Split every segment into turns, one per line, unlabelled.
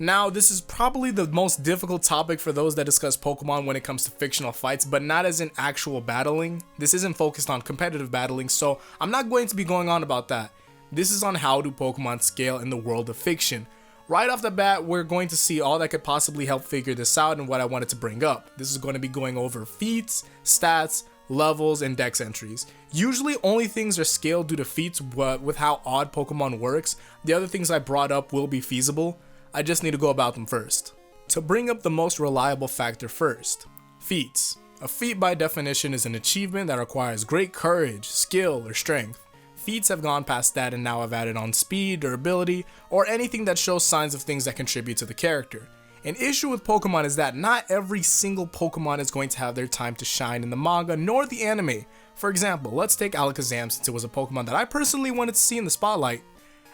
Now, this is probably the most difficult topic for those that discuss Pokemon when it comes to fictional fights, but not as in actual battling. This isn't focused on competitive battling, so I'm not going to be going on about that. This is on how do Pokemon scale in the world of fiction. Right off the bat, we're going to see all that could possibly help figure this out and what I wanted to bring up. This is going to be going over feats, stats, levels, and dex entries. Usually only things are scaled due to feats, but with how odd Pokemon works, the other things I brought up will be feasible. I just need to go about them first. To bring up the most reliable factor first, feats. A feat by definition is an achievement that requires great courage, skill, or strength. Feats have gone past that and now have added on speed, durability, or anything that shows signs of things that contribute to the character. An issue with Pokemon is that not every single Pokemon is going to have their time to shine in the manga nor the anime. For example, let's take Alakazam since it was a Pokemon that I personally wanted to see in the spotlight.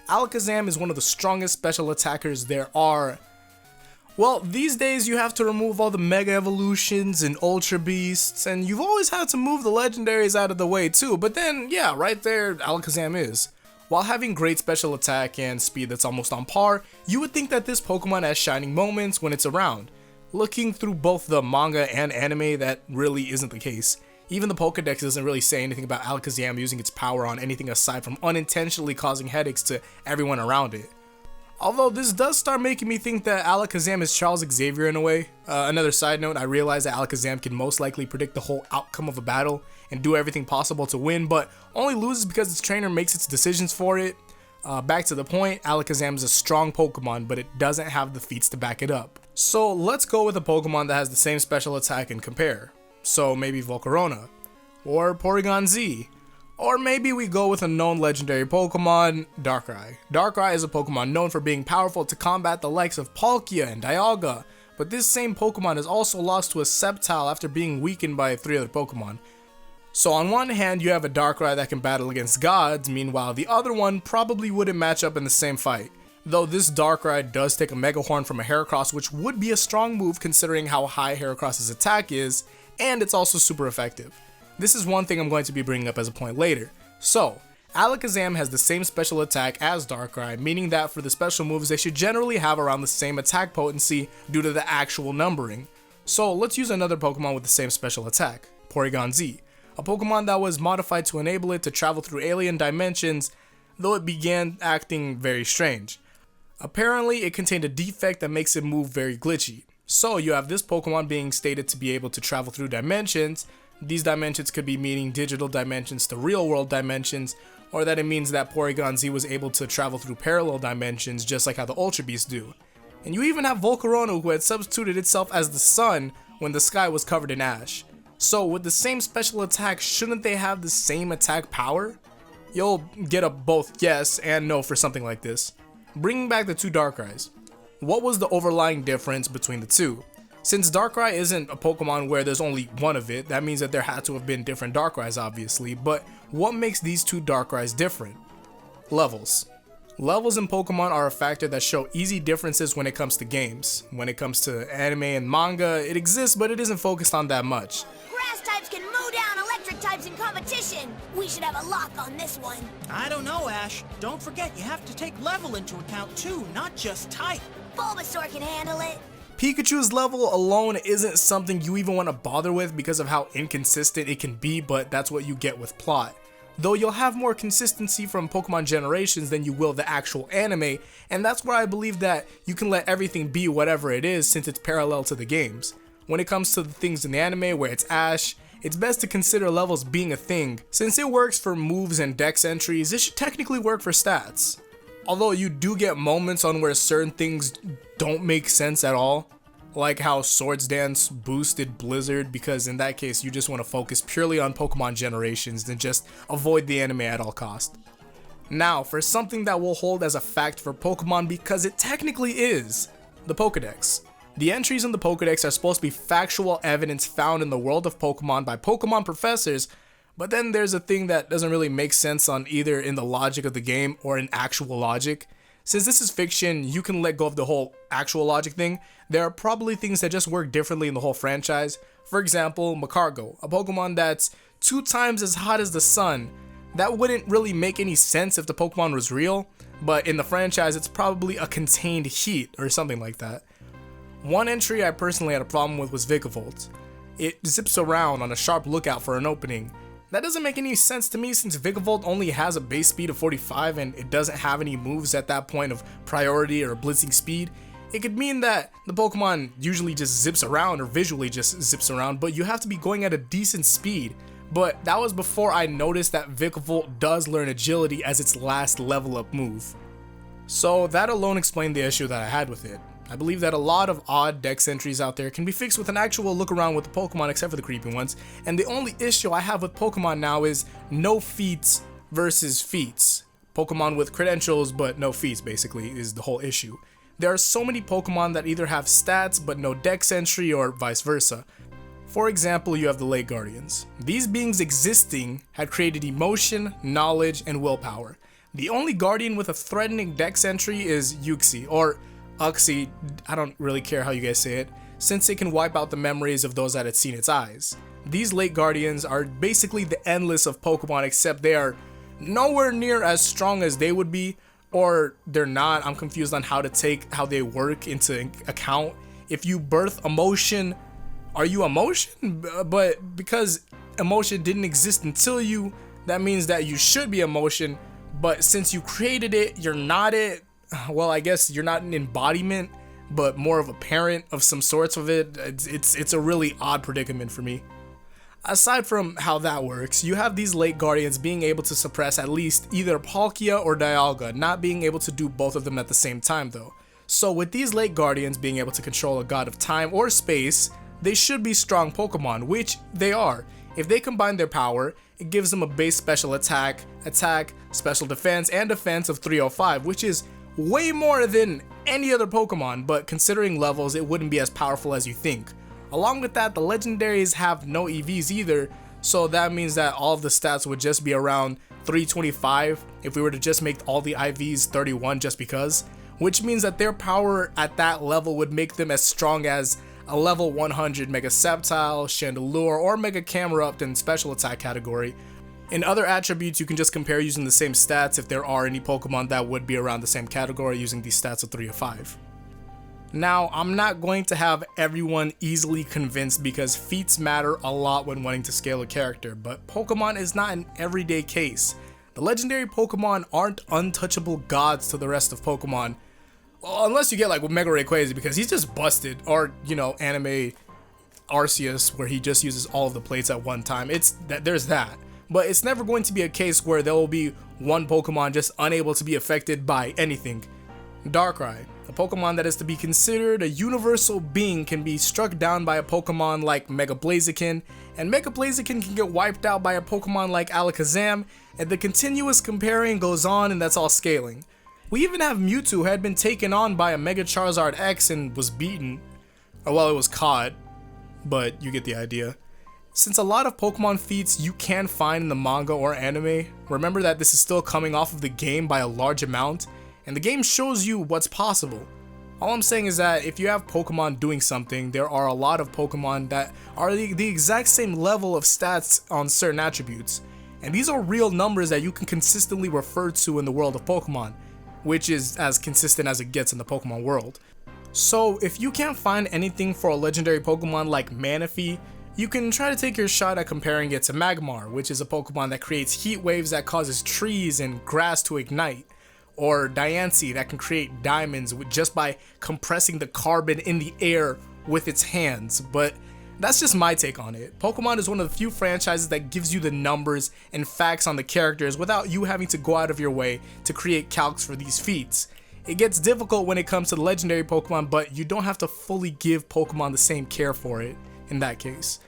Alakazam is one of the strongest special attackers there are. Well, these days you have to remove all the Mega Evolutions and Ultra Beasts, and you've always had to move the legendaries out of the way too, but then, yeah, right there, Alakazam is. While having great special attack and speed that's almost on par, you would think that this Pokemon has shining moments when it's around. Looking through both the manga and anime, that really isn't the case. Even the Pokédex doesn't really say anything about Alakazam using its power on anything aside from unintentionally causing headaches to everyone around it. Although this does start making me think that Alakazam is Charles Xavier in a way. Another side note, I realize that Alakazam can most likely predict the whole outcome of a battle and do everything possible to win, but only loses because its trainer makes its decisions for it. Back to the point, Alakazam is a strong Pokemon, but it doesn't have the feats to back it up. So let's go with a Pokemon that has the same special attack and compare. So maybe Volcarona, or Porygon Z, or maybe we go with a known legendary Pokemon, Darkrai. Darkrai is a Pokemon known for being powerful to combat the likes of Palkia and Dialga, but this same Pokemon is also lost to a Sceptile after being weakened by 3 other Pokemon. So on one hand you have a Darkrai that can battle against gods, meanwhile the other one probably wouldn't match up in the same fight. Though this Darkrai does take a Mega Horn from a Heracross, which would be a strong move considering how high Heracross's attack is, and it's also super effective. This is one thing I'm going to be bringing up as a point later. So, Alakazam has the same special attack as Darkrai, meaning that for the special moves they should generally have around the same attack potency due to the actual numbering. So let's use another Pokemon with the same special attack, Porygon Z, a Pokemon that was modified to enable it to travel through alien dimensions, though it began acting very strange. Apparently it contained a defect that makes it move very glitchy. So you have this Pokemon being stated to be able to travel through dimensions. These dimensions could be meaning digital dimensions to real world dimensions, or that it means that Porygon Z was able to travel through parallel dimensions just like how the Ultra Beasts do. And you even have Volcarona, who had substituted itself as the sun when the sky was covered in ash. So with the same special attack, shouldn't they have the same attack power? You'll get a both yes and no for something like this. Bringing back the two Darkrai's. What was the overlying difference between the two? Since Darkrai isn't a Pokemon where there's only one of it, that means that there had to have been different Darkrai's obviously, but what makes these two Darkrai's different? Levels. Levels in Pokemon are a factor that show easy differences when it comes to games. When it comes to anime and manga, it exists, but it isn't focused on that much.
Grass types can mow down electric types in competition. We should have a lock on this one.
I don't know, Ash. Don't forget, you have to take level into account too, not just type.
Bulbasaur can handle it.
Pikachu's level alone isn't something you even want to bother with because of how inconsistent it can be, but that's what you get with plot. Though you'll have more consistency from Pokemon generations than you will the actual anime, and that's where I believe that you can let everything be whatever it is since it's parallel to the games. When it comes to the things in the anime where it's Ash, it's best to consider levels being a thing. Since it works for moves and dex entries, it should technically work for stats. Although you do get moments on where certain things don't make sense at all, like how Swords Dance boosted Blizzard, because in that case you just want to focus purely on Pokemon generations than just avoid the anime at all cost. Now for something that will hold as a fact for Pokemon because it technically is, the Pokédex. The entries in the Pokédex are supposed to be factual evidence found in the world of Pokemon by Pokemon professors, but then there's a thing that doesn't really make sense on either in the logic of the game or in actual logic. Since this is fiction, you can let go of the whole actual logic thing. There are probably things that just work differently in the whole franchise. For example, Macargo, a Pokemon that's 2 times as hot as the sun. That wouldn't really make any sense if the Pokemon was real. but in the franchise it's probably a contained heat or something like that. One entry I personally had a problem with was Vikavolt. It zips around on a sharp lookout for an opening. That doesn't make any sense to me since Vikavolt only has a base speed of 45 and it doesn't have any moves at that point of priority or blitzing speed. It could mean that the Pokemon usually just zips around or visually just zips around, but you have to be going at a decent speed. But that was before I noticed that Vikavolt does learn agility as its last level up move. So that alone explained the issue that I had with it. I believe that a lot of odd dex entries out there can be fixed with an actual look around with the Pokemon except for the creepy ones, and the only issue I have with Pokemon now is no Feats versus Feats. Pokemon with credentials but no Feats basically is the whole issue. There are so many Pokemon that either have stats but no dex entry or vice versa. For example, you have the Lake Guardians. These beings existing had created emotion, knowledge, and willpower. The only Guardian with a threatening dex entry is Uxie, or Uxie, I don't really care how you guys say it, since it can wipe out the memories of those that had seen its eyes. These Lake Guardians are basically the endless of Pokemon, except they are nowhere near as strong as they would be, or they're not. I'm confused on how to take how they work into account. If you birth emotion, are you emotion? But because emotion didn't exist until you, that means that you should be emotion, but since you created it, you're not it. Well, I guess you're not an embodiment, but more of a parent of some sorts of it. It's a really odd predicament for me. Aside from how that works, you have these Lake Guardians being able to suppress at least either Palkia or Dialga, not being able to do both of them at the same time though. So with these Lake Guardians being able to control a god of time or space, they should be strong Pokemon, which they are. If they combine their power, it gives them a base special attack, special defense, and defense of 305, which is way more than any other Pokemon, but considering levels, it wouldn't be as powerful as you think. Along with that, the legendaries have no EVs either, so that means that all of the stats would just be around 325 if we were to just make all the IVs 31 just because, which means that their power at that level would make them as strong as a level 100 Mega Sceptile, Chandelure, or Mega Camerupt in special attack category. In other attributes, you can just compare using the same stats if there are any Pokemon that would be around the same category using these stats of 3 or 5. Now, I'm not going to have everyone easily convinced because feats matter a lot when wanting to scale a character, but Pokemon is not an everyday case. The legendary Pokemon aren't untouchable gods to the rest of Pokemon. Well, unless you get like with Mega Rayquaza because he's just busted, or you know, anime Arceus where he just uses all of the plates at one time. There's that. But it's never going to be a case where there will be one Pokemon just unable to be affected by anything. Darkrai, a Pokemon that is to be considered a universal being, can be struck down by a Pokemon like Mega Blaziken, and Mega Blaziken can get wiped out by a Pokemon like Alakazam, and the continuous comparing goes on, and that's all scaling. We even have Mewtwo who had been taken on by a Mega Charizard X and was beaten, or well, it was caught, but you get the idea. Since a lot of Pokemon feats you can find in the manga or anime, remember that this is still coming off of the game by a large amount, and the game shows you what's possible. All I'm saying is that if you have Pokemon doing something, there are a lot of Pokemon that are the exact same level of stats on certain attributes, and these are real numbers that you can consistently refer to in the world of Pokemon, which is as consistent as it gets in the Pokemon world. So if you can't find anything for a legendary Pokemon like Manaphy, you can try to take your shot at comparing it to Magmar, which is a Pokemon that creates heat waves that causes trees and grass to ignite, or Diancie that can create diamonds just by compressing the carbon in the air with its hands. But that's just my take on it. Pokemon is one of the few franchises that gives you the numbers and facts on the characters without you having to go out of your way to create calcs for these feats. It gets difficult when it comes to the legendary Pokemon, but you don't have to fully give Pokemon the same care for it in that case.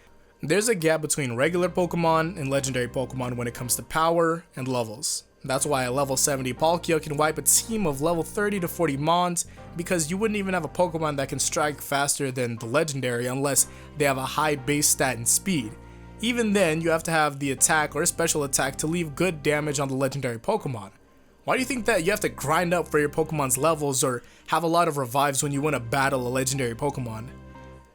There's a gap between regular Pokemon and legendary Pokemon when it comes to power and levels. That's why a level 70 Palkia can wipe a team of level 30 to 40 Mons, because you wouldn't even have a Pokemon that can strike faster than the legendary unless they have a high base stat and speed. Even then, you have to have the attack or special attack to leave good damage on the legendary Pokemon. Why do you think that you have to grind up for your Pokemon's levels or have a lot of revives when you want to battle a legendary Pokemon?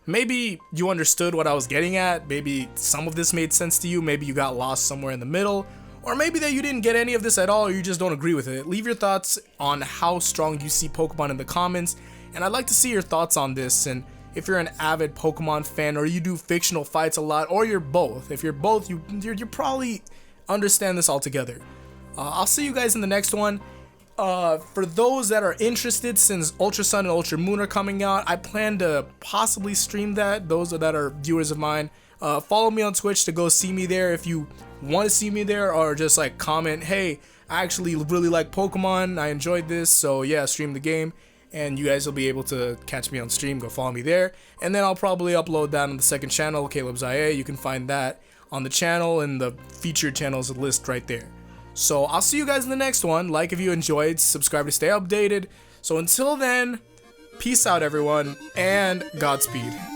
Maybe you understood what I was getting at, maybe some of this made sense to you, maybe you got lost somewhere in the middle, or maybe that you didn't get any of this at all, or you just don't agree with it. Leave your thoughts on how strong you see Pokemon in the comments, and I'd like to see your thoughts on this. And if you're an avid Pokemon fan, or you do fictional fights a lot, or you're both. If you're both, you probably understand this altogether. I'll see you guys in the next one. For those that are interested, since Ultra Sun and Ultra Moon are coming out, I plan to possibly stream that. Those that are viewers of mine, follow me on Twitch to go see me there if you want to see me there, or just like comment, hey, I actually really like Pokemon, I enjoyed this, so yeah, stream the game, and you guys will be able to catch me on stream. Go follow me there, and then I'll probably upload that on the second channel, Kaleb Z. You can find that on the channel, and the featured channels list right there. So I'll see you guys in the next one. Like if you enjoyed, subscribe to stay updated. So until then, peace out everyone, and Godspeed.